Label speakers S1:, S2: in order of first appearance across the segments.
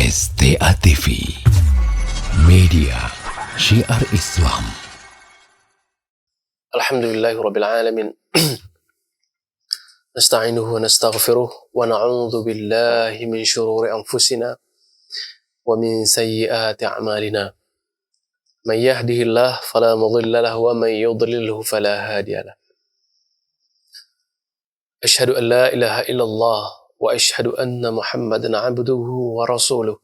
S1: STA TV, media syiar Islam.
S2: Alhamdulillahirabbil alamin. Nasta'inuhu wa nastaghfiruh wa na'udzu billahi min shururi anfusina wa min sayyiati a'malina. Man yahdihillahu fala mudilla lahu wa man yudlilhu fala hadiya lahu. Asyhadu an la ilaha illallah wa asyhadu anna Muhammadan 'abduhu wa rasuluh.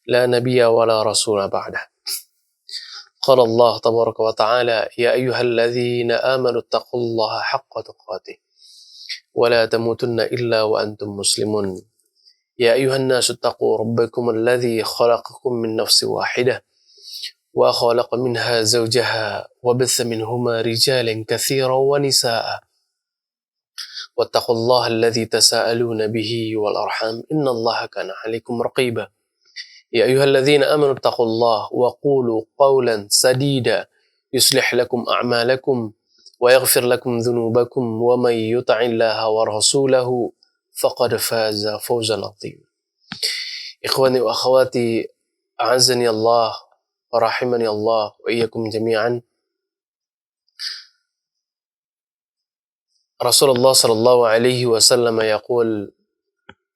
S2: La nabiyya wa la rasula ba'dah. Qala Allah tabaraka wa ta'ala, ya ayyuhalladzina amanu taqullaha haqqa tuqatih wa la tamutunna illa wa antum muslimun. Ya ayyuhan nasu taqu rabbakum alladzi khalaqakum min nafsin wahidah wa khalaqa minha zawjaha wa batha minhuma rijalan katsiran wa nisaa'a. Wattaqullaha alladzi tasaaluna bihi wal arham innallaha kana 'alaikum raqiba. Ya ayyuhalladzina amanu taqullaha wa qulu qawlan sadida yuslih lakum a'malakum wa yaghfir lakum dhunubakum wa may yuti'illaha wa rasulahu faqad faza fawzan 'azima. Ikhwani wa akhwati, a'azzani Allah wa rahimani Allah wa iyyakum jami'an. Rasulullah sallallahu alaihi wasallam yaqul,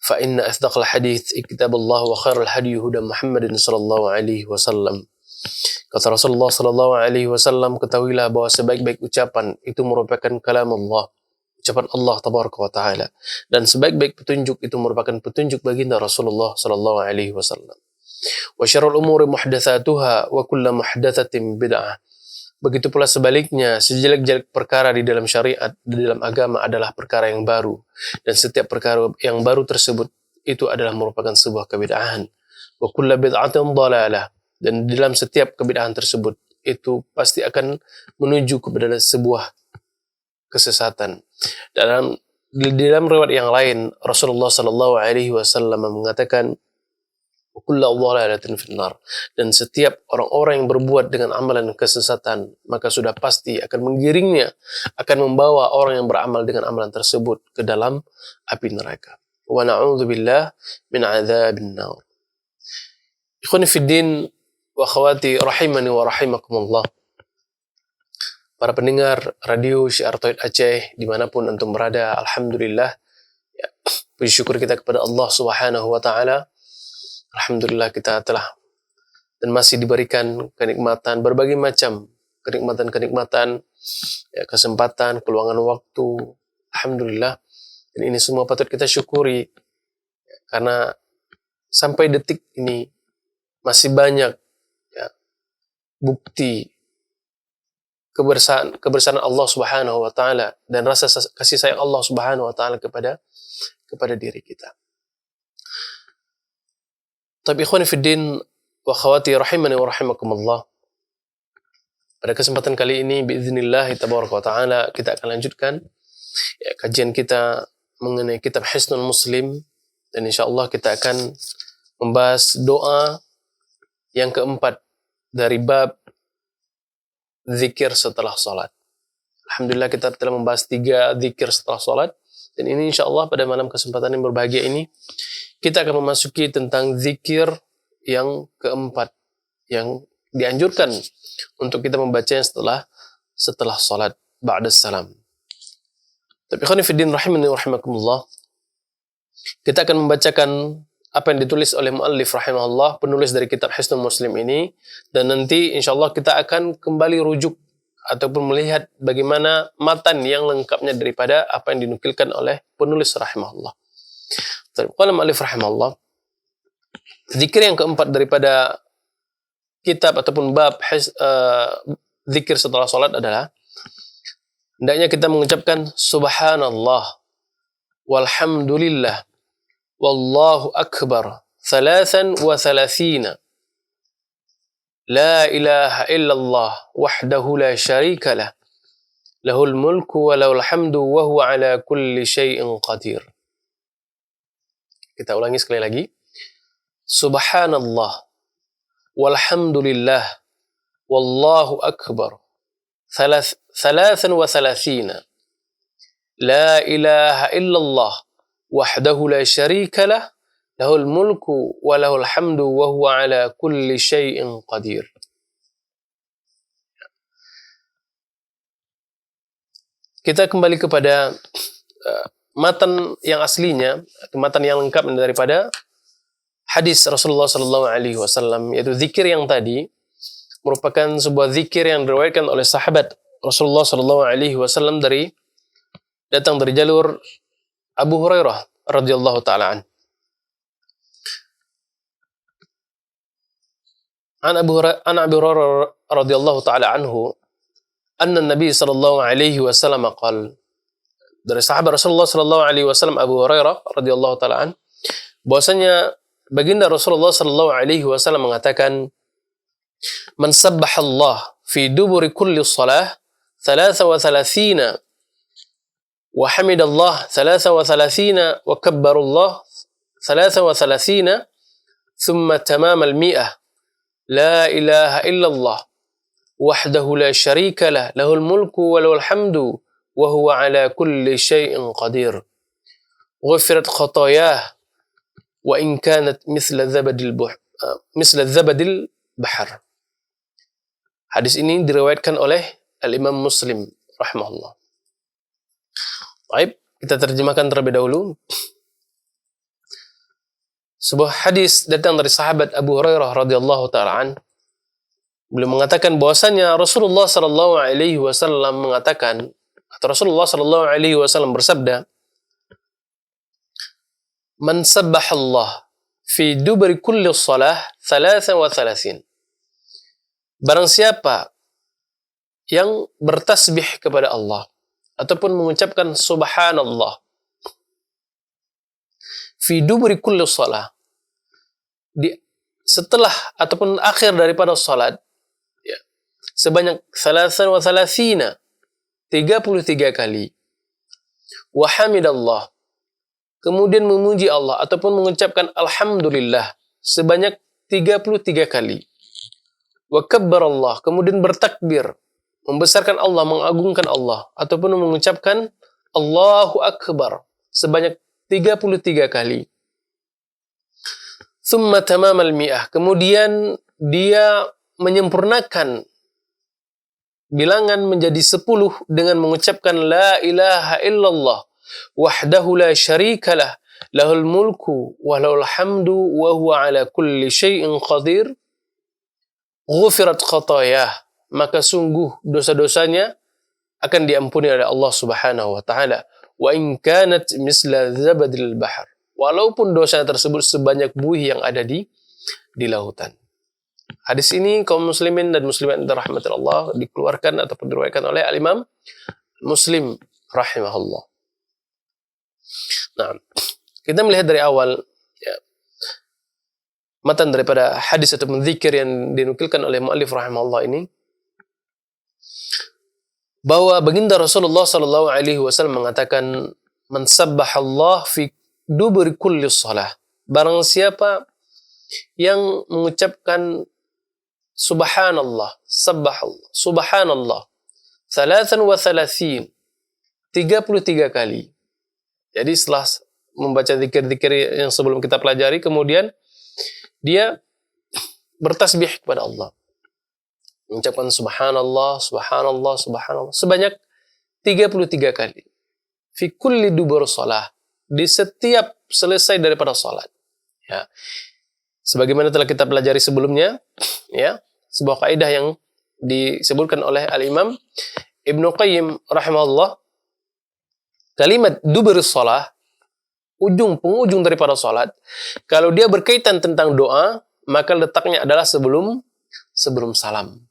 S2: fa inna asdaqal hadits kitabullah wa khairal hadi huda Muhammadin sallallahu alaihi wasallam. Kata Rasulullah sallallahu alaihi wasallam, ketahuilah bahwa sebaik-baik ucapan itu merupakan kalam Allah, ucapan Allah tabaraka wa taala, dan sebaik-baik petunjuk itu merupakan petunjuk baginda Rasulullah sallallahu alaihi wasallam. Wa syarrul umuri muhdatsatuha wa kullu muhdatsatin bid'ah. Begitu pula sebaliknya, sejelek-jelek perkara di dalam syariat, di dalam agama adalah perkara yang baru. Dan setiap perkara yang baru tersebut, itu adalah merupakan sebuah kebid'ahan. Wa kullu bid'atin dhalalah. Dan di dalam setiap kebid'ahan tersebut, itu pasti akan menuju kepada sebuah kesesatan. Di dalam riwayat yang lain, Rasulullah sallallahu alaihi wasallam mengatakan, kullu dhalalatin finnar, dan setiap orang-orang yang berbuat dengan amalan kesesatan, maka sudah pasti akan menggiringnya, akan membawa orang yang beramal dengan amalan tersebut ke dalam api neraka. Wa na'udzubillah min adzabin nar. Ikhwani fid din wa akhwati rahimani wa rahimakumullah. Para pendengar radio Syiar Tauhid Aceh dimanapun antum berada, alhamdulillah, ya, puji syukur kita kepada Allah Subhanahu wa taala. Alhamdulillah kita telah dan masih diberikan kenikmatan, berbagai macam kenikmatan, ya, kesempatan, keluangan waktu. Alhamdulillah. Dan ini semua patut kita syukuri, ya, karena sampai detik ini masih banyak, ya, bukti kebersamaan Allah Subhanahu wa taala dan rasa kasih sayang Allah Subhanahu wa taala kepada diri kita. Tapi ikhwani fiddin wa akhwati rahimani wa rahimakumullah. Pada kesempatan kali ini biiznillah tabaraka wa taala kita akan lanjutkan, ya, kajian kita mengenai kitab Hisnul Muslim, dan insyaallah kita akan membahas doa yang keempat dari bab zikir setelah salat. Alhamdulillah kita telah membahas 3 zikir setelah salat, dan ini insyaallah pada malam kesempatan yang berbahagia ini kita akan memasuki tentang zikir yang keempat yang dianjurkan untuk kita membacanya setelah salat ba'da salam. Tapi khani fiddin rahimani wa rahimakumullah, kita akan membacakan apa yang ditulis oleh muallif rahimahullah, penulis dari kitab Hisnul Muslim ini, dan nanti insyaallah kita akan kembali rujuk ataupun melihat bagaimana matan yang lengkapnya daripada apa yang dinukilkan oleh penulis rahimahullah. Qala mu'allif rahimahullah, zikir yang keempat daripada kitab ataupun bab zikir setelah salat adalah hendaknya kita mengucapkan subhanallah walhamdulillah wallahu akbar 33 la ilaha illallah wahdahu la syarika lah lahul mulku wa lahul hamdu wa huwa ala kulli syai'in qadir. Kita ulangi sekali lagi. Subhanallah walhamdulillah wallahu akbar 33 la ilaha illallah wahdahu la syarika lah lahul mulku wa lahul hamdu wa huwa ala kulli syai'in qadir. Kita kembali kepada matan yang aslinya, matan yang lengkap daripada hadis Rasulullah sallallahu alaihi wasallam, yaitu zikir yang tadi merupakan sebuah zikir yang diriwayatkan oleh sahabat Rasulullah sallallahu alaihi wasallam datang dari jalur Abu Hurairah radhiyallahu taala an. An Abi Hurairah radhiyallahu taala anhu anna Nabi sallallahu alaihi wasallam qala, dari sahabat Rasulullah sallallahu alaihi wasallam Abu Hurairah radhiyallahu taala an, bahwasanya baginda Rasulullah sallallahu alaihi wasallam mengatakan, man sabbahallah fi duburi kulli shalah 33 wa hamidallah 33 wa kabbarallah 33 thumma tamam al-mi'ah la ilaha illallah wahdahu la syarika lah lahul mulku wa lahul hamdu wa huwa ala kulli syai'in qadir ghufirat khatayah wa in kanat misla zabadil bahar. Hadis ini diriwayatkan oleh Al-Imam Muslim rahimahullah. Baik, kita terjemahkan terlebih dahulu. Sebuah hadis datang dari sahabat Abu Hurairah radhiyallahu taala an. Beliau mengatakan bahwasanya Rasulullah sallallahu alaihi wasallam mengatakan, atau Rasulullah sallallahu alaihi wasallam bersabda, man sabbahallah fi dubri kulli shalah 33. Barang siapa yang bertasbih kepada Allah ataupun mengucapkan subhanallah fi dubri kulli shalah, di setelah ataupun akhir daripada salat, ya, sebanyak 33 kali, wa hamidallah, kemudian memuji Allah ataupun mengucapkan alhamdulillah sebanyak 33 kali, wa kabbarallah, kemudian bertakbir, membesarkan Allah, mengagungkan Allah, ataupun mengucapkan Allahu Akbar sebanyak 33 kali. Thumma tamamal mi'ah, kemudian dia menyempurnakan bilangan menjadi 10 dengan mengucapkan la ilaha illallah wahdahu la syarikalah lahul mulku wa lahul hamdu wa huwa ala kulli syai'in qadir ghufirat khatayah, maka sungguh dosa-dosanya akan diampuni oleh Allah Subhanahu wa taala, wa in kanat misla zabadil bahar, walaupun dosa tersebut sebanyak buih yang ada di lautan. Hadis ini kaum muslimin dan muslimat dirahmati Allah dikeluarkan ataupun diriwayatkan oleh Al-Imam Muslim rahimahullah. Nah, kita melihat dari awal, ya, matan daripada hadis ataupun zikir yang dinukilkan oleh muallif rahimahullah ini, bahwa baginda Rasulullah sallallahu alaihi wasallam mengatakan, man sabbahallah fi duburi kulli shalah, barang siapa yang mengucapkan subhanallah, subhanallah 33 kali. Jadi setelah membaca zikir-zikir yang sebelum kita pelajari, kemudian dia bertasbih kepada Allah, mengucapkan subhanallah, subhanallah, subhanallah sebanyak 33 kali. Fi kulli dubur shalah, di setiap selesai daripada salat. Ya. Sebagaimana telah kita pelajari sebelumnya, ya, sebuah kaidah yang disebutkan oleh Al-Imam Ibnu Qayyim rahimahullah, kalimat dubur shalah, penghujung daripada salat, kalau dia berkaitan tentang doa, maka letaknya adalah sebelum salam.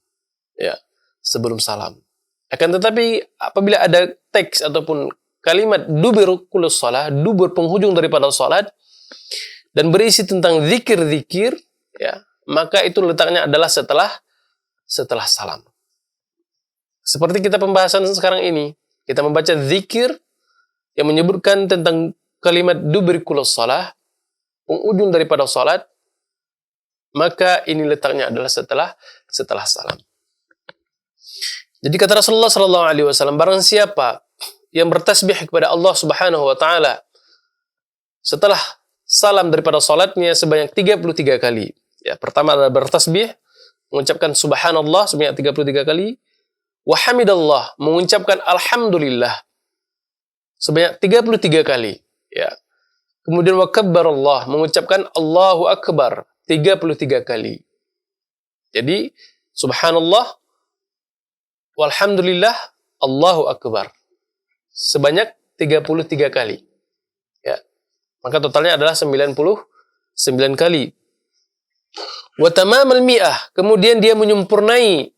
S2: Ya, sebelum salam. Akan tetapi apabila ada teks ataupun kalimat dubur kulli shalah, dubur penghujung daripada salat, dan berisi tentang zikir-zikir, ya, maka itu letaknya adalah setelah salam. Seperti kita pembahasan sekarang ini, kita membaca zikir yang menyebutkan tentang kalimat dubur kulli shalah, penghujung daripada salat, maka ini letaknya adalah setelah salam. Jadi kata Rasulullah sallallahu alaihi wasallam, barang siapa yang bertasbih kepada Allah Subhanahu wa taala setelah salam daripada salatnya sebanyak 33 kali. Ya, pertama adalah bertasbih, mengucapkan subhanallah sebanyak 33 kali. Wa hamidallah, mengucapkan alhamdulillah sebanyak 33 kali. Ya. Kemudian wa kabbarallah, mengucapkan Allahu akbar 33 kali. Jadi subhanallah, walhamdulillah, Allahu akbar sebanyak 33 kali. Ya. Maka totalnya adalah 99 kali. Wa tamamal mi'ah, kemudian dia menyempurnai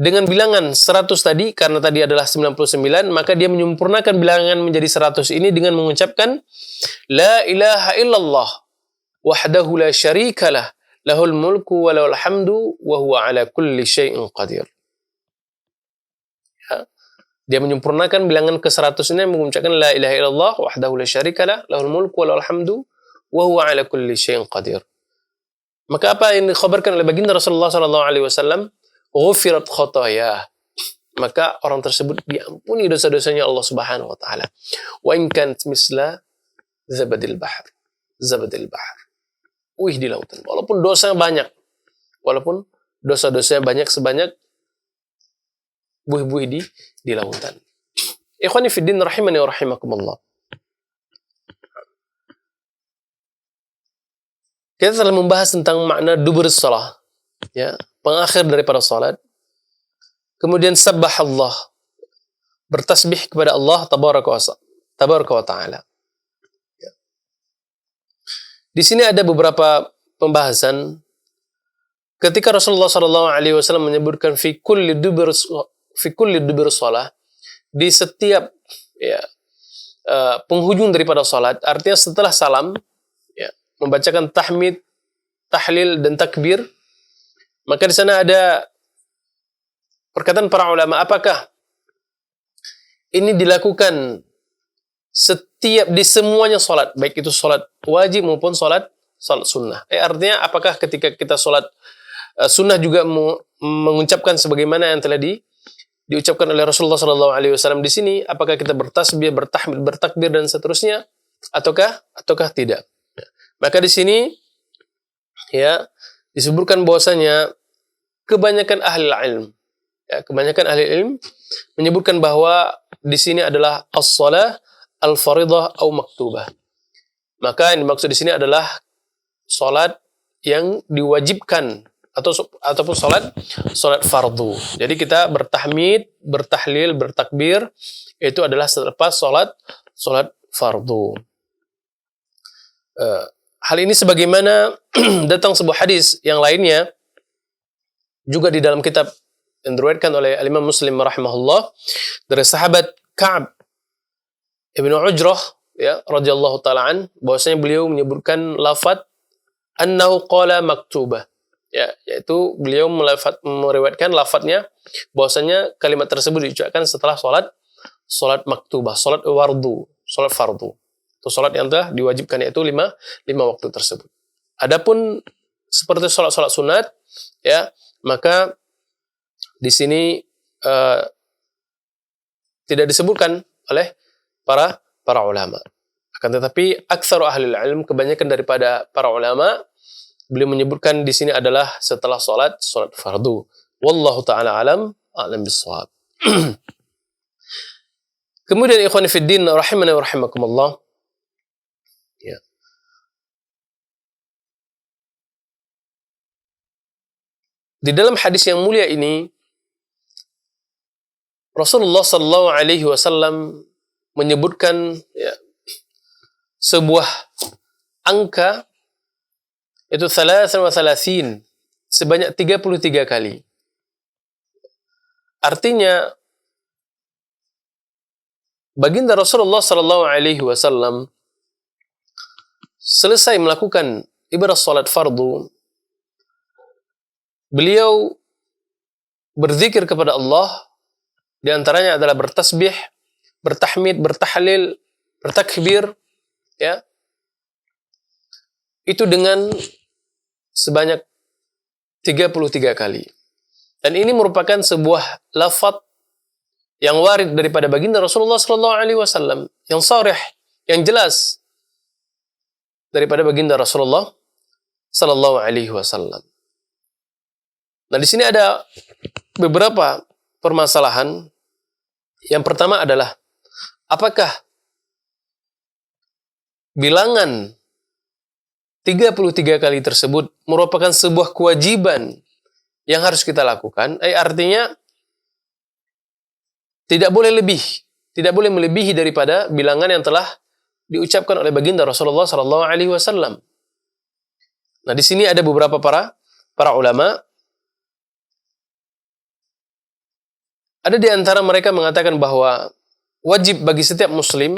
S2: dengan bilangan 100 tadi, karena tadi adalah 99, maka dia menyempurnakan bilangan menjadi 100 ini dengan mengucapkan la ilaha illallah wahdahu la syarikalah lahul mulku wa lahul hamdu wa huwa ala kulli syai'in qadir. Ya. Dia menyempurnakan bilangan ke-100 ini mengucapkan la ilaha illallah wahdahu la syarikalah lahul mulku wa lahul hamdu wa huwa ala kulli syai'in qadir. Maka apa yang dikhabarkan oleh baginda Rasulullah sallallahu alaihi wasallam? Ghufirat khotoyah. Maka orang tersebut diampuni dosa-dosanya Allah Subhanahu wa taala. Wa in kanat misla zabadil bahr. Zabadil bahr. Di lautan. Walaupun dosanya banyak. Walaupun dosa-dosanya banyak sebanyak buih-buih di lautan. Ikhwani fid din rahimani wa rahimakumullah. Kita telah membahas tentang makna dubur salah, ya, pengakhir daripada salat. Kemudian sabbah Allah, bertasbih kepada Allah tabaraka wa taala. Ya. Di sini ada beberapa pembahasan ketika Rasulullah sallallahu alaihi wasallam menyebutkan fi kulli dubur salah, di setiap, ya, penghujung daripada salat, artinya setelah salam, membacakan tahmid, tahlil, dan takbir. Maka di sana ada perkataan para ulama, apakah ini dilakukan setiap di semuanya salat, baik itu salat wajib maupun salat sunnah. Artinya apakah ketika kita salat sunnah juga mengucapkan sebagaimana yang telah diucapkan oleh Rasulullah SAW di sini, apakah kita bertasbih, bertahmid, bertakbir dan seterusnya, ataukah tidak? Maka di sini, ya, disebutkan bahwasanya kebanyakan ahli ilm, ya, kebanyakan ahli ilm menyebutkan bahwa di sini adalah as-shalah al-faridah atau maktubah. Maka yang dimaksud di sini adalah salat yang diwajibkan ataupun salat fardu. Jadi kita bertahmid, bertahlil, bertakbir itu adalah selepas salat fardu. Hal ini sebagaimana datang sebuah hadis yang lainnya juga di dalam kitab yang diriwayatkan oleh Imam Muslim rahimahullah dari sahabat Ka'ab Ibnu Ujrah, ya, radhiyallahu taala an, bahwasanya beliau menyebutkan lafaz annahu qala maktubah, ya, yaitu beliau meriwayatkan lafaznya bahwasanya kalimat tersebut diucapkan setelah salat maktubah, salat fardu. Itu salat yang telah diwajibkan, yaitu lima waktu tersebut. Adapun seperti salat sunat, ya, maka di sini tidak disebutkan oleh para ulama. Akan tetapi aktsaru ahli ilm, kebanyakan daripada para ulama, beliau menyebutkan di sini adalah setelah salat fardu. Wallahu taala a'lam bissawab. Kemudian ikhwan fiddin rahimani wa rahimakumullah. Ya. Di dalam hadis yang mulia ini, Rasulullah sallallahu alaihi wasallam menyebutkan, ya, sebuah angka, itu 33, sebanyak 33 kali. Artinya baginda Rasulullah sallallahu alaihi wasallam selesai melakukan ibadah salat fardu, beliau berzikir kepada Allah, di antaranya adalah bertasbih, bertahmid, bertahlil, bertakbir, ya. Itu dengan sebanyak 33 kali. Dan ini merupakan sebuah lafaz yang warid daripada baginda Rasulullah sallallahu alaihi wasallam, yang sharih, yang jelas. daripada baginda Rasulullah sallallahu alaihi wasallam. Nah, di sini ada beberapa permasalahan. Yang pertama adalah apakah bilangan 33 kali tersebut merupakan sebuah kewajiban yang harus kita lakukan? Artinya tidak boleh melebihi daripada bilangan yang telah diucapkan oleh baginda Rasulullah sallallahu alaihi wasallam. Nah, di sini ada beberapa para ulama. Ada di antara mereka mengatakan bahwa wajib bagi setiap muslim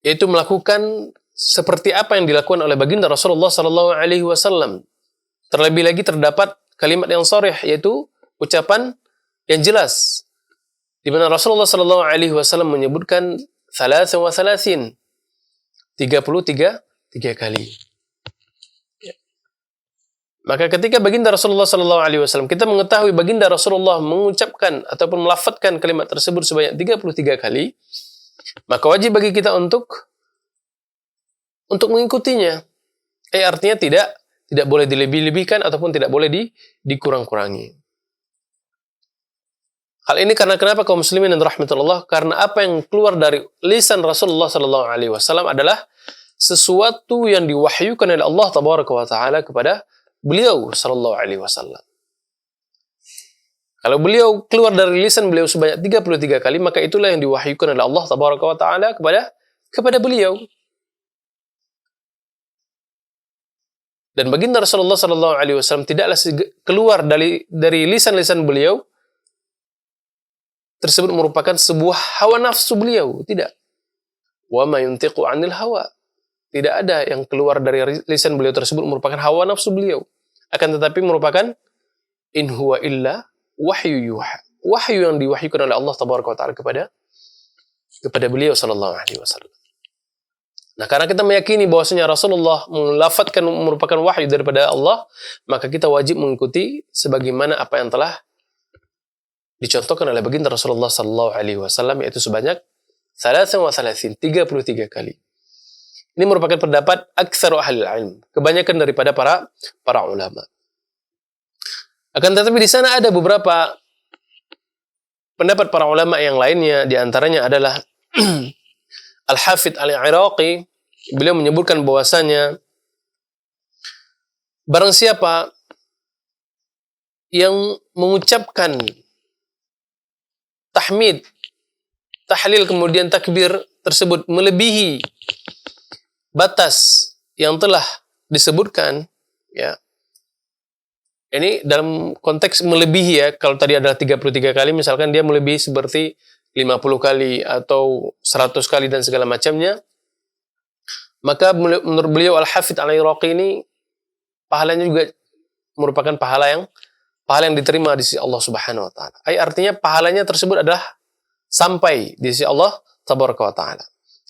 S2: yaitu melakukan seperti apa yang dilakukan oleh baginda Rasulullah sallallahu alaihi wasallam. Terlebih lagi terdapat kalimat yang sharih, yaitu ucapan yang jelas, di mana Rasulullah sallallahu alaihi wasallam menyebutkan 33 kali. Maka ketika baginda Rasulullah sallallahu alaihi wasallam, kita mengetahui baginda Rasulullah mengucapkan ataupun melafadzkan kalimat tersebut sebanyak 33 kali, maka wajib bagi kita untuk mengikutinya. Artinya tidak boleh dilebih-lebihkan ataupun tidak boleh dikurang-kurangi. Hal ini karena kenapa kaum muslimin dan rahmatullah? Karena apa yang keluar dari lisan Rasulullah sallallahu alaihi wasallam adalah sesuatu yang diwahyukan oleh Allah tabaraka wa taala kepada beliau sallallahu alaihi wasallam. Kalau beliau keluar dari lisan beliau sebanyak 33 kali, maka itulah yang diwahyukan oleh Allah tabaraka wa taala kepada beliau. Dan baginda Rasulullah sallallahu alaihi wasallam tidaklah keluar dari lisan-lisan beliau tersebut merupakan sebuah hawa nafsu beliau, tidak. Wa ma yuntiqu 'anil hawa. Tidak ada yang keluar dari lisan beliau tersebut merupakan hawa nafsu beliau. Akan tetapi merupakan in huwa illa wahyu yuha. Wahyu yang diwahyukan oleh Allah tabaraka wa taala kepada beliau sallallahu alaihi wasallam. Nah, karena kita meyakini bahwasanya Rasulullah melafadzkan merupakan wahyu daripada Allah, maka kita wajib mengikuti sebagaimana apa yang telah dicontohkan oleh baginda Rasulullah sallallahu alaihi wasallam, yaitu sebanyak 33 kali. Ini merupakan pendapat aktsaru ahli ilm, kebanyakan daripada para ulama. Akan tetapi di sana ada beberapa pendapat para ulama yang lainnya, di antaranya adalah Al-Hafidh Al-Iraqi. Beliau menyebutkan bahwasanya barang siapa yang mengucapkan tahmid, tahlil kemudian takbir tersebut melebihi batas yang telah disebutkan, ya. Ini dalam konteks melebihi, ya. Kalau tadi adalah 33 kali, misalkan dia melebihi seperti 50 kali atau 100 kali dan segala macamnya, maka menurut beliau Al-Hafidh Al-Iraqi ini pahalanya juga merupakan pahala yang diterima di sisi Allah Subhanahu wa taala. Artinya pahalanya tersebut adalah sampai di sisi Allah Tabaraka wa taala.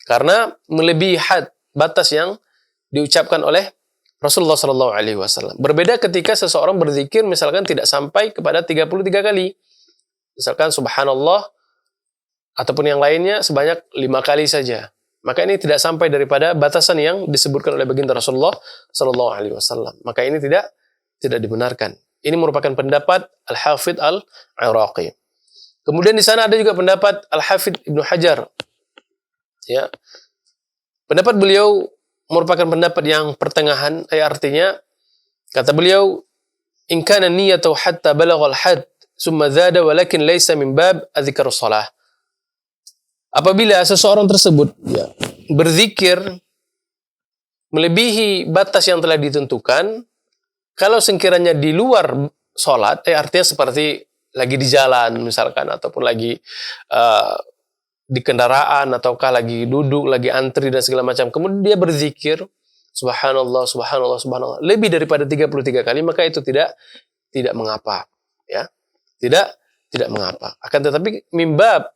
S2: Karena melebihi had, batas yang diucapkan oleh Rasulullah sallallahu alaihi wasallam. Berbeda ketika seseorang berzikir misalkan tidak sampai kepada 33 kali. Misalkan subhanallah ataupun yang lainnya sebanyak 5 kali saja. Maka ini tidak sampai daripada batasan yang disebutkan oleh baginda Rasulullah sallallahu alaihi wasallam. Maka ini tidak dibenarkan. Ini merupakan pendapat Al-Hafidh Al-Iraqi. Kemudian di sana ada juga pendapat Al-Hafidh Ibnu Hajar. Ya. Pendapat beliau merupakan pendapat yang pertengahan, artinya kata beliau, in kana niyyatu hatta balagha al-hadd summa zada walakin laysa min bab adzkar shalah. Apabila seseorang tersebut, ya, berzikir melebihi batas yang telah ditentukan, kalau sekiranya di luar salat, artinya seperti lagi di jalan misalkan, ataupun lagi di kendaraan, ataukah lagi duduk, lagi antri dan segala macam, kemudian dia berzikir subhanallah, subhanallah, subhanallah lebih daripada 33 kali, maka itu tidak mengapa, ya. Tidak mengapa. Akan tetapi mimbab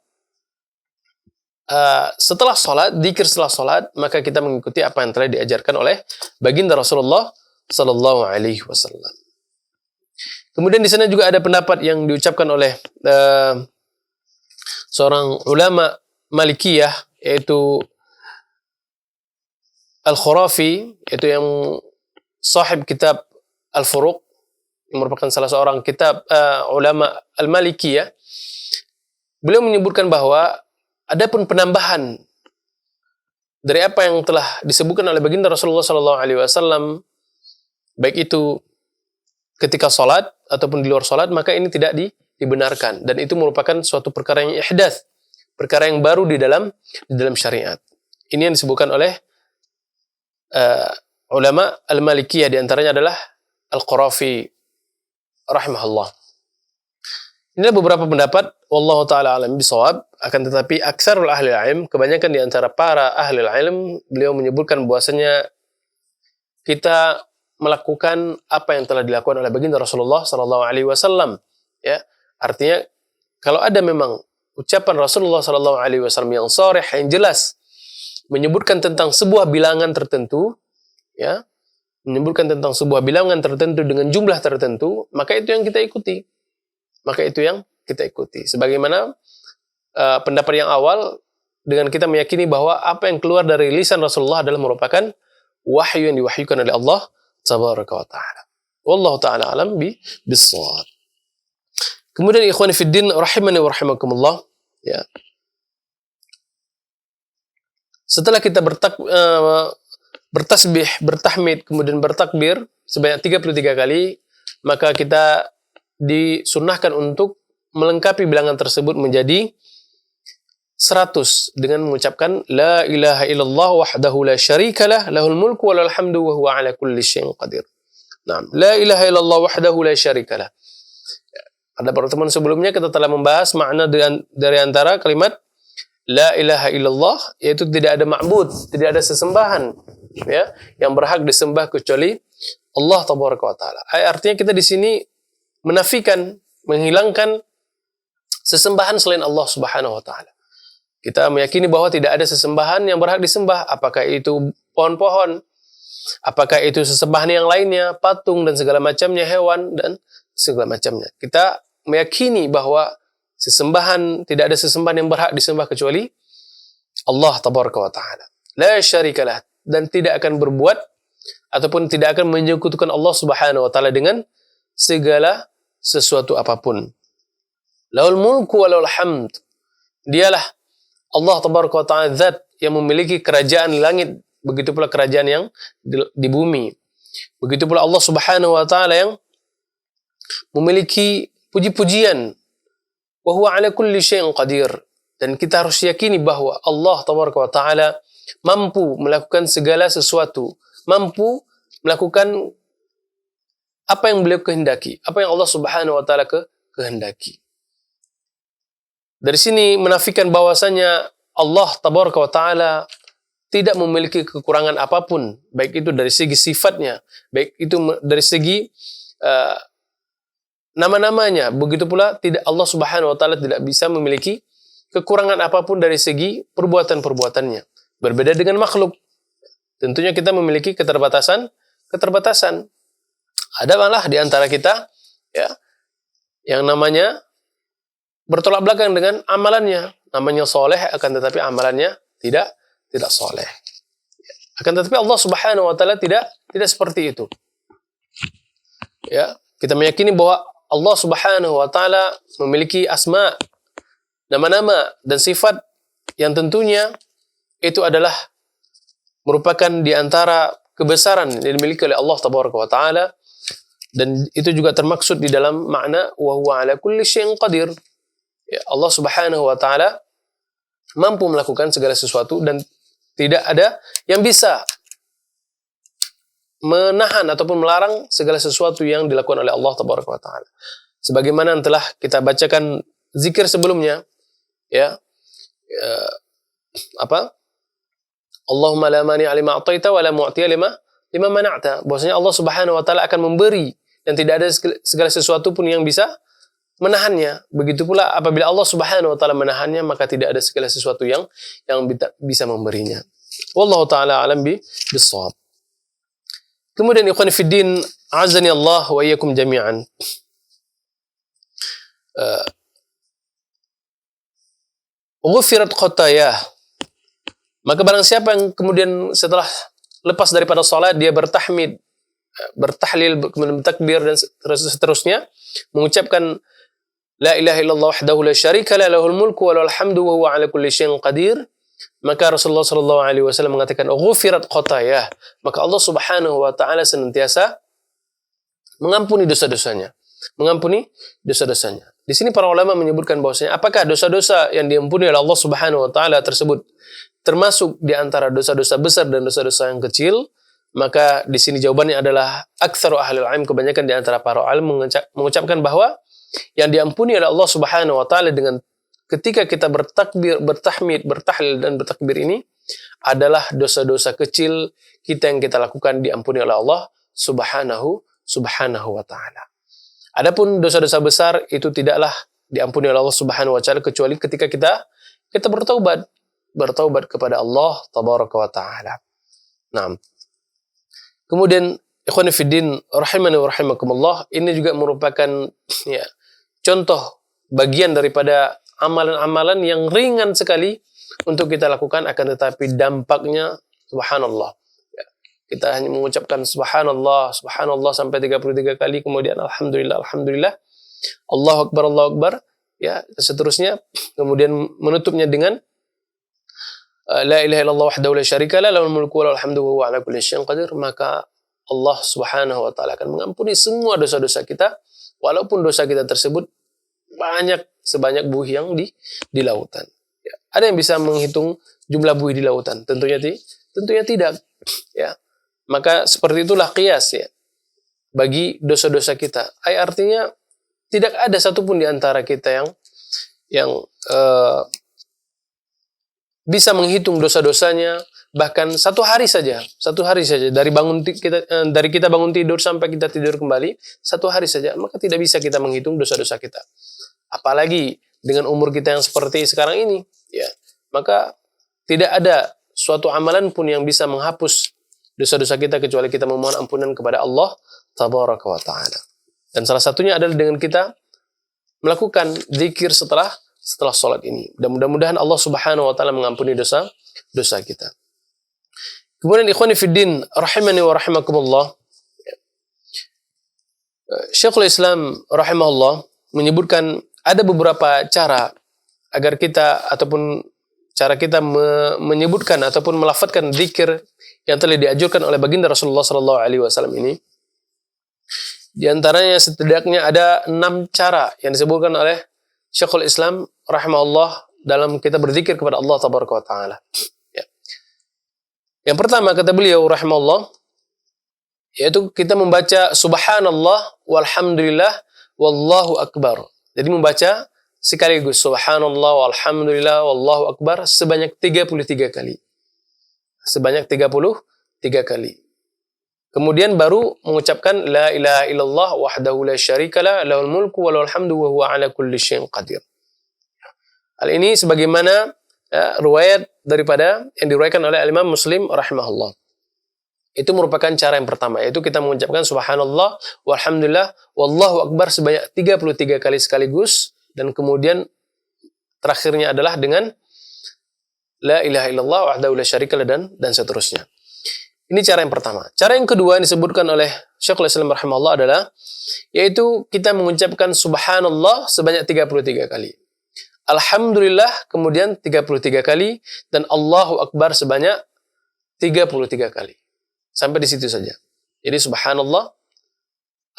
S2: setelah salat, zikir setelah salat, maka kita mengikuti apa yang telah diajarkan oleh baginda Rasulullah sallallahu alaihi wasallam. Kemudian di sana juga ada pendapat yang diucapkan oleh seorang ulama Malikiyah, yaitu Al-Khurafi, itu yang sahib kitab Al-Furuq, yang merupakan salah seorang kitab ulama Al-Malikiyah, beliau menyebutkan bahwa adapun penambahan dari apa yang telah disebutkan oleh baginda Rasulullah SAW, baik itu ketika sholat ataupun di luar sholat, maka ini tidak dibenarkan, dan itu merupakan suatu perkara yang ihdath, perkara yang baru di dalam syariat. Ini yang disebutkan oleh ulama Al-Malikiyah, di antaranya adalah Al-Qurafi rahimahullah. Inilah beberapa pendapat, wallahu taala alam bisawab. Akan tetapi aksarul ahli ilm, kebanyakan di antara para ahli ilm, beliau menyebutkan bahwasanya kita melakukan apa yang telah dilakukan oleh baginda Rasulullah sallallahu alaihi wasallam, ya. Artinya kalau ada memang ucapan Rasulullah sallallahu alaihi wasallam yang sharih, yang jelas, menyebutkan tentang sebuah bilangan tertentu, ya, menyebutkan tentang sebuah bilangan tertentu dengan jumlah tertentu, maka itu yang kita ikuti. Maka itu yang kita ikuti. Sebagaimana pendapat yang awal, dengan kita meyakini bahwa apa yang keluar dari lisan Rasulullah adalah merupakan wahyu yang diwahyukan oleh Allah tabaraka wa ta'ala. Wallahu ta'ala alam bis-shawab. Kemudian ikhwani fiddin rahimani wa rahimakumullah, ya. Setelah kita bertasbih, bertahmid, kemudian bertakbir sebanyak 33 kali, maka kita disunnahkan untuk melengkapi bilangan tersebut menjadi 100 dengan mengucapkan la ilaha illallah wahdahu la syarikalah lahul mulku wa lahul hamdu wa huwa ala kulli syai'in qadir. Nah, la ilaha illallah wahdahu la syarikalah. Pada pertemuan sebelumnya kita telah membahas makna dari antara kalimat la ilaha illallah, yaitu tidak ada ma'bud, tidak ada sesembahan, ya, yang berhak disembah kecuali Allah tabaraka wa taala. Artinya kita di sini menafikan, menghilangkan sesembahan selain Allah Subhanahu wa taala. Kita meyakini bahwa tidak ada sesembahan yang berhak disembah, apakah itu pohon-pohon, apakah itu sesembahan yang lainnya, patung dan segala macamnya, hewan dan segala macamnya. Kita meyakini bahwa tidak ada sesembahan yang berhak disembah kecuali Allah tabaraka wa taala. La syarikalah, dan tidak akan berbuat ataupun tidak akan menyekutukan Allah Subhanahu wa taala dengan segala sesuatu apapun. Lahul mulku wa lahul hamd. Dialah Allah tabaraka wa ta'ala zat yang memiliki kerajaan di langit, begitu pula kerajaan yang di bumi. Begitu pula Allah Subhanahu wa ta'ala yang memiliki puji-pujian. Wa huwa ala kulli syai'in qadir. Dan kita harus yakini bahwa Allah tabaraka wa ta'ala mampu melakukan segala sesuatu, mampu melakukan apa yang beliau kehendaki, apa yang Allah Subhanahu wa taala kehendaki. Dari sini menafikan bahwasanya Allah tabaraka wa taala tidak memiliki kekurangan apapun, baik itu dari segi sifatnya, baik itu dari segi nama-namanya. Begitu pula tidak, Allah Subhanahu wa taala tidak bisa memiliki kekurangan apapun dari segi perbuatan-perbuatannya. Berbeda dengan makhluk. Tentunya kita memiliki keterbatasan. Ada malah di antara kita, ya, yang namanya bertolak belakang dengan amalannya. Namanya soleh, akan tetapi amalannya tidak soleh. Akan tetapi Allah Subhanahu wa taala tidak seperti itu. Ya, kita meyakini bahwa Allah Subhanahu wa taala memiliki asma, nama-nama dan sifat yang tentunya itu adalah merupakan di antara kebesaran yang dimiliki oleh Allah tabaraka wa taala, dan itu juga termaksud di dalam makna wa huwa ala kulli syai'in qadir. Ya, Allah Subhanahu wa taala mampu melakukan segala sesuatu dan tidak ada yang bisa menahan ataupun melarang segala sesuatu yang dilakukan oleh Allah tabaraka wa taala. Sebagaimana yang telah kita bacakan zikir sebelumnya, ya, Allahumma la mani'a lima a'taita wa la mu'tiya lima mana'ta. Bahwasanya Allah Subhanahu wa taala akan memberi dan tidak ada segala sesuatu pun yang bisa menahannya. Begitu pula apabila Allah Subhanahu wa taala menahannya, maka tidak ada segala sesuatu yang bisa memberinya. Wallahu taala alam bis-shawab. Kemudian ikhwan fiddin, azani Allah wa iyyakum jami'an. Ghufirat khatayah. Maka barang siapa yang kemudian setelah lepas daripada salat dia bertahmid, bertahlil, kemudian bertakbir dan seterusnya, mengucapkan la ilaha illallah wahdahu la syarika la lahul mulku wa lahul hamdu wa huwa ala kulli syai'in qadir, maka Rasulullah sallallahu alaihi wasallam mengatakan ghufirat khatayah, maka Allah Subhanahu wa taala senantiasa mengampuni dosa-dosanya. Mengampuni dosa-dosanya. Di sini para ulama menyebutkan bahwasanya apakah dosa-dosa yang diampuni oleh Allah Subhanahu wa taala tersebut termasuk di antara dosa-dosa besar dan dosa-dosa yang kecil? Maka di sini jawabannya adalah aktsaru ahlul ilm, kebanyakan di antara para ulama mengucapkan bahwa yang diampuni oleh Allah Subhanahu wa taala dengan ketika kita bertakbir, bertahmid, bertahlil dan bertakbir ini adalah dosa-dosa kecil kita yang kita lakukan diampuni oleh Allah Subhanahu wa taala. Adapun dosa-dosa besar itu tidaklah diampuni oleh Allah Subhanahu wa taala kecuali ketika kita bertaubat kepada Allah tabaraka wa taala. Nah, kemudian ikhwan fiddin rahimani wa rahimakumullah, ini juga merupakan contoh bagian daripada amalan-amalan yang ringan sekali untuk kita lakukan, akan tetapi dampaknya subhanallah. Kita hanya mengucapkan subhanallah, subhanallah sampai 33 kali, kemudian alhamdulillah, alhamdulillah, Allahu akbar, dan seterusnya. Kemudian menutupnya dengan la ilaha illallah wahdahu la syarika la lahul mulku wa lahul hamdu wa huwa ala kulli syai'in qadir, maka Allah Subhanahu wa taala akan mengampuni semua dosa-dosa kita, walaupun dosa kita tersebut banyak sebanyak buih yang di lautan. Ada yang bisa menghitung jumlah buih di lautan? Tentunya tidak. Ya. Maka seperti itulah qiyas bagi dosa-dosa kita. Artinya tidak ada satupun di antara kita yang bisa menghitung dosa-dosanya, bahkan satu hari saja dari kita bangun tidur sampai kita tidur kembali, satu hari saja, maka tidak bisa kita menghitung dosa-dosa kita. Apalagi dengan umur kita yang seperti sekarang ini, maka tidak ada suatu amalan pun yang bisa menghapus dosa-dosa kita kecuali kita memohon ampunan kepada Allah tabaraka wa taala. Dan salah satunya adalah dengan kita melakukan zikir setelah salat ini. Dan mudah-mudahan Allah Subhanahu wa taala mengampuni dosa kita. Kemudian ikhwani fiddin rahimani wa rahimakumullah, Syekhul Islam rahimahullah menyebutkan ada beberapa cara agar kita ataupun cara kita menyebutkan ataupun melafadzkan zikir yang telah dianjurkan oleh baginda Rasulullah sallallahu alaihi wasallam ini. Di antaranya setidaknya ada 6 cara yang disebutkan oleh Syekhul Islam rahimahullah dalam kita berzikir kepada Allah tabaraka wa taala. Yang pertama kata beliau rahimahullah, yaitu kita membaca subhanallah walhamdulillah wallahu akbar. Jadi membaca sekaligus subhanallah walhamdulillah wallahu akbar sebanyak 33 kali. Sebanyak 33 kali. Kemudian baru mengucapkan la ilaha illallah wahdahu la syarikalah lahul mulku wa lahul hamdu wa huwa ala kulli syai'in qadir. Hal ini sebagaimana riwayat daripada yang diriwayatkan oleh Imam Muslim rahimahullah. Itu merupakan cara yang pertama, yaitu kita mengucapkan subhanallah walhamdulillah wallahu akbar sebanyak 33 kali sekaligus, dan kemudian terakhirnya adalah dengan la ilaha illallah wahdahu la syarikalah dan seterusnya. Ini cara yang pertama. Cara yang kedua yang disebutkan oleh Syekhul Islam rahimahullah adalah yaitu kita mengucapkan subhanallah sebanyak 33 kali. Alhamdulillah kemudian 33 kali dan Allahu akbar sebanyak 33 kali. Sampai di situ saja. Jadi subhanallah,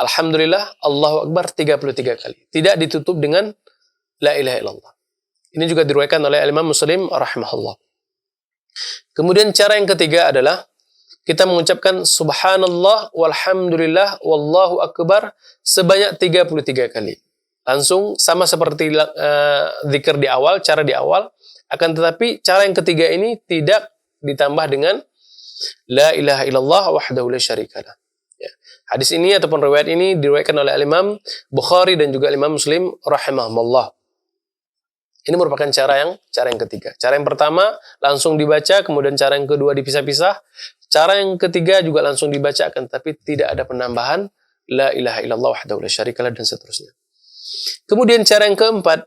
S2: alhamdulillah, Allahu akbar 33 kali. Tidak ditutup dengan la ilaha illallah. Ini juga diriwayatkan oleh Imam Muslim rahimahullah. Kemudian cara yang ketiga adalah kita mengucapkan subhanallah walhamdulillah wallahu akbar sebanyak 33 kali. Langsung sama seperti zikir di awal, cara di awal, akan tetapi cara yang ketiga ini tidak ditambah dengan la ilaha illallah wahdahu la syarikalah. Hadis ini ataupun riwayat ini diriwayatkan oleh Imam Bukhari dan juga Imam Muslim rahimahumullah. Ini merupakan cara yang ketiga. Cara yang pertama langsung dibaca, kemudian cara yang kedua dipisah-pisah. Cara yang ketiga juga langsung dibaca, akan tapi tidak ada penambahan la ilaha illallah wahdahu la syarikalah dan seterusnya. Kemudian cara yang keempat,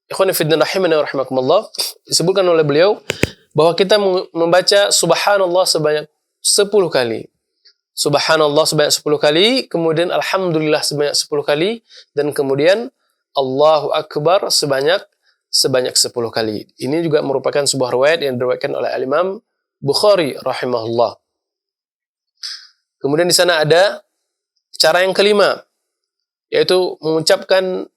S2: ikhwan fillah rahimani wa rahimakumullah, disebutkan oleh beliau bahwa kita membaca subhanallah sebanyak 10 kali. Subhanallah sebanyak 10 kali, kemudian Alhamdulillah sebanyak 10 kali, dan kemudian Allahu Akbar sebanyak 10 kali. Ini juga merupakan sebuah riwayat yang diriwayatkan oleh Al-Imam Bukhari rahimahullah. Kemudian di sana ada cara yang kelima, yaitu mengucapkan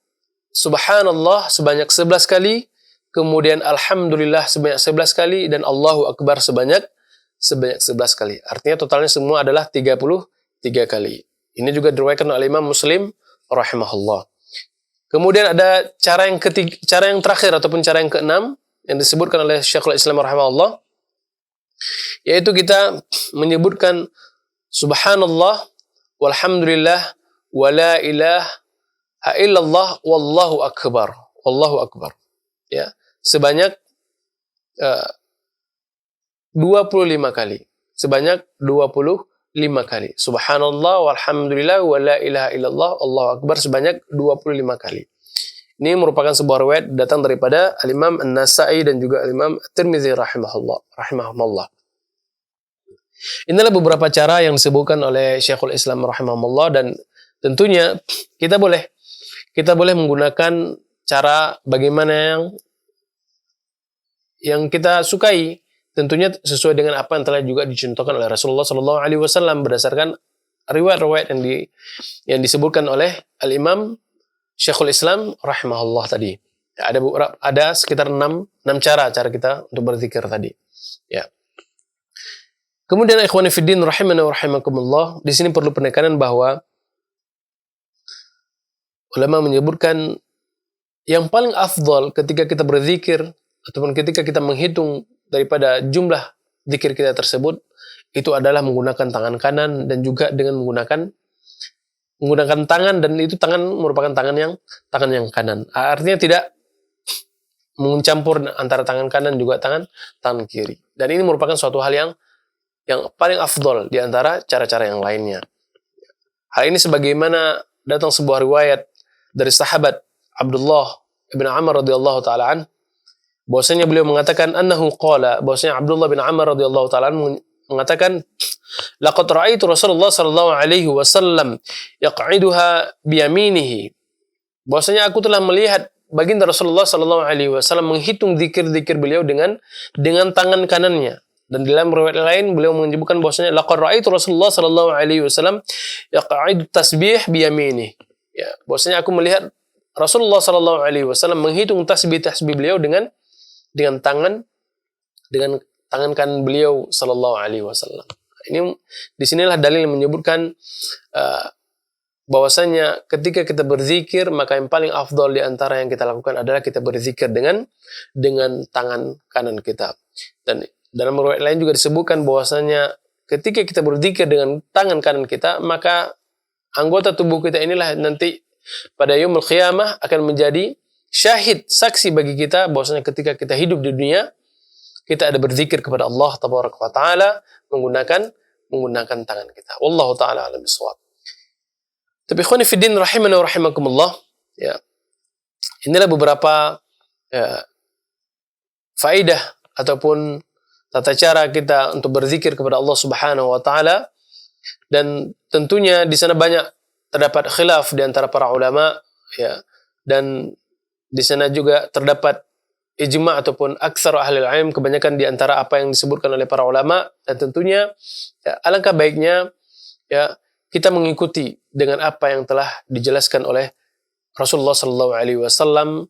S2: Subhanallah sebanyak 11 kali, kemudian Alhamdulillah sebanyak 11 kali, dan Allahu Akbar sebanyak 11 kali. Artinya totalnya semua adalah 33 kali. Ini juga diriwayatkan oleh Imam Muslim rahimahullah. Kemudian ada cara yang terakhir ataupun cara yang keenam yang disebutkan oleh Syekhul Islam rahimahullah, yaitu kita menyebutkan Subhanallah walhamdulillah wala ilaha illallah wallahu akbar. Wallahu akbar. Ya, sebanyak 25 kali. Sebanyak 25 kali. Subhanallah walhamdulillah wala ilaha illallah Allahu akbar sebanyak 25 kali. Ini merupakan sebuah riwayat datang daripada Al-Imam An-Nasa'i dan juga Al-Imam At-Tirmidzi rahimahullah. Inilah beberapa cara yang disebutkan oleh Syekhul Islam rahimahullah, dan tentunya kita boleh menggunakan cara bagaimana yang kita sukai, tentunya sesuai dengan apa yang telah juga dicontohkan oleh Rasulullah sallallahu alaihi wasallam berdasarkan riwayat-riwayat yang disebutkan oleh Al-Imam Syekhul Islam rahimahullah tadi. Ada sekitar 6 cara kita untuk berzikir tadi. Ya. Kemudian ikhwani fiddin rahimana wa rahimakumullah, di sini perlu penekanan bahwa ulama menyebutkan yang paling afdal ketika kita berzikir ataupun ketika kita menghitung daripada jumlah zikir kita tersebut, itu adalah menggunakan tangan kanan dan juga dengan menggunakan tangan, dan itu tangan merupakan tangan yang kanan. Artinya tidak mencampur antara tangan kanan juga tangan kiri. Dan ini merupakan suatu hal yang paling afdal di antara cara-cara yang lainnya. Hal ini sebagaimana datang sebuah riwayat dari sahabat Abdullah bin Amr radhiyallahu taala an, bahwasanya beliau mengatakan bahwasanya Abdullah bin Amr radhiyallahu taala an mengatakan, laqad ra'aitu Rasulullah sallallahu alaihi wasallam yaq'iduha biyaminihi. Bahwasanya aku telah melihat baginda Rasulullah sallallahu alaihi wasallam menghitung zikir-zikir beliau dengan tangan kanannya. Dan dalam riwayat lain beliau menyebutkan bahwasanya laqad ra'aitu Rasulullah sallallahu alaihi wasallam yaq'idu tasbih biyaminihi. Ya, bahwasanya aku melihat Rasulullah sallallahu alaihi wasallam menghitung tasbih beliau dengan tangan kanan beliau sallallahu alaihi wasallam. Ini disinilah dalil yang menyebutkan bahwasanya ketika kita berzikir, maka yang paling afdal di antara yang kita lakukan adalah kita berzikir dengan tangan kanan kita. Dan dalam riwayat lain juga disebutkan bahwasanya ketika kita berzikir dengan tangan kanan kita, maka anggota tubuh kita inilah nanti pada yaumul qiyamah akan menjadi syahid, saksi bagi kita bahwasanya ketika kita hidup di dunia, kita ada berzikir kepada Allah tabaraka wa taala menggunakan tangan kita. Wallahu taala alam bisawab. Tapi ikhwani fiddin rahimana wa rahimakumullah, ya. Inilah beberapa faedah ataupun tata cara kita untuk berzikir kepada Allah Subhanahu wa taala, dan tentunya di sana banyak terdapat khilaf di antara para ulama, ya. Dan di sana juga terdapat ijma' ataupun aktsar ahli ilm, kebanyakan di antara apa yang disebutkan oleh para ulama, dan tentunya ya, alangkah baiknya ya kita mengikuti dengan apa yang telah dijelaskan oleh Rasulullah sallallahu alaihi wasallam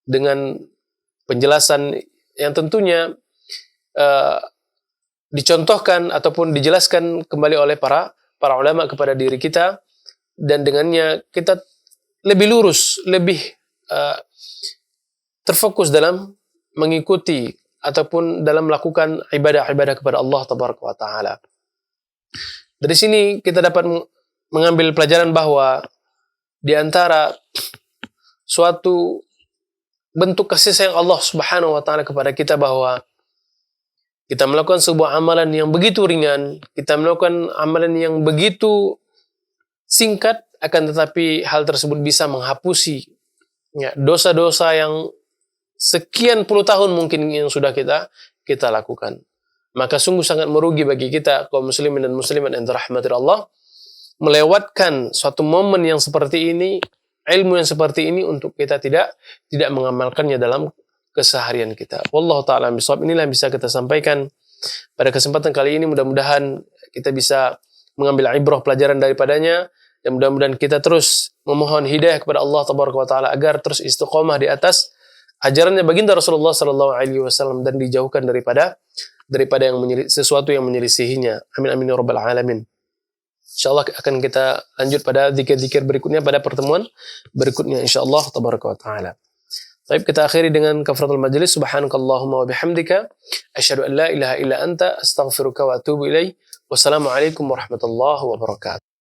S2: dengan penjelasan yang tentunya dicontohkan ataupun dijelaskan kembali oleh para ulama kepada diri kita, dan dengannya kita lebih lurus, lebih terfokus dalam mengikuti ataupun dalam melakukan ibadah-ibadah kepada Allah tabaraka wa taala. Dari sini kita dapat mengambil pelajaran bahwa di antara suatu bentuk kasih sayang Allah Subhanahu wa taala kepada kita, bahwa kita melakukan sebuah amalan yang begitu ringan, kita melakukan amalan yang begitu singkat, akan tetapi hal tersebut bisa menghapusi ya, dosa-dosa yang sekian puluh tahun mungkin yang sudah kita lakukan. maka sungguh sangat merugi bagi kita kaum muslimin dan muslimat yang dirahmati Allah melewatkan suatu momen yang seperti ini, ilmu yang seperti ini untuk kita tidak mengamalkannya dalam keseharian kita. Wallahu ta'ala bishawab. Inilah yang bisa kita sampaikan pada kesempatan kali ini. Mudah-mudahan kita bisa mengambil ibrah pelajaran daripadanya, dan mudah-mudahan kita terus memohon hidayah kepada Allah tabaraka wa taala agar terus istiqomah di atas ajarannya baginda Rasulullah sallallahu alaihi wasallam dan dijauhkan daripada yang sesuatu yang menyelisihinya. Amin amin ya rabbal alamin. Insyaallah akan kita lanjut pada zikir-zikir berikutnya pada pertemuan berikutnya insyaallah tabaraka wa taala. Baik, kita akhiri dengan kafaratul majlis. Subhanakallahumma wa bihamdika asyhadu an la ilaha illa anta astaghfiruka wa atubu ilaik. Wassalamualaikum warahmatullahi wabarakatuh.